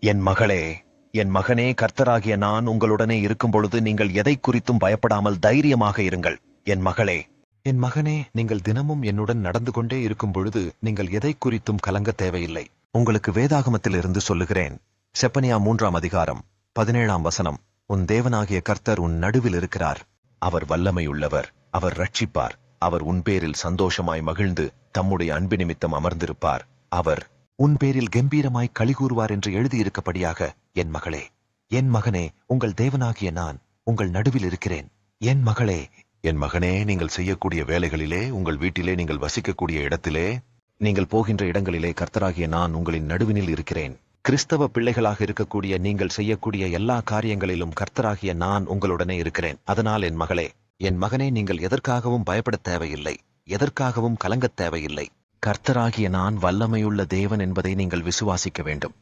என் மகளே, என் மகனே, கர்த்தராகிய நான் உங்களுடனே இருக்கும் பொழுது நீங்கள் எதை குறித்தும் பயப்படாமல் தைரியமாக இருங்கள். என் மகளே, என் மகனே, நீங்கள் தினமும் என்னுடன் நடந்து கொண்டே இருக்கும் பொழுது நீங்கள் எதை குறித்தும் கலங்க தேவையில்லை. உங்களுக்கு வேதாகமத்திலிருந்து சொல்லுகிறேன். செப்பனியா 3ஆம் அதிகாரம் 17ஆம் வசனம். உன் தேவனாகிய கர்த்தர் உன் நடுவில் இருக்கிறார். அவர் வல்லமையுள்ளவர். அவர் ரட்சிப்பார். அவர் உன் பேரில் சந்தோஷமாய் மகிழ்ந்து தம்முடைய அன்பு நிமித்தம் அமர்ந்திருப்பார். அவர் உன் பேரில் கம்பீரமாய் களிகூறுவார் என்று எழுதியிருக்கபடியாக, என் மகளே, என் மகனே, உங்கள் தேவனாகிய நான் உங்கள் நடுவில் இருக்கிறேன். என் மகளே, என் மகனே, நீங்கள் செய்யக்கூடிய வேலைகளிலே, உங்கள் வீட்டிலே, நீங்கள் வசிக்கக்கூடிய இடத்திலே, நீங்கள் போகின்ற இடங்களிலே கர்த்தராகிய நான் உங்களின் நடுவினில் இருக்கிறேன். கிறிஸ்தவ பிள்ளைகளாக இருக்கக்கூடிய நீங்கள் செய்யக்கூடிய எல்லா காரியங்களிலும் கர்த்தராகிய நான் உங்களுடனே இருக்கிறேன். அதனால் என் மகளே, என் மகனே, நீங்கள் எதற்காகவும் பயப்படத் தேவையில்லை. எதற்காகவும் கலங்கத் தேவையில்லை. கர்த்தராகிய நான் வல்லமையுள்ள தேவன் என்பதை நீங்கள் விசுவாசிக்க வேண்டும்.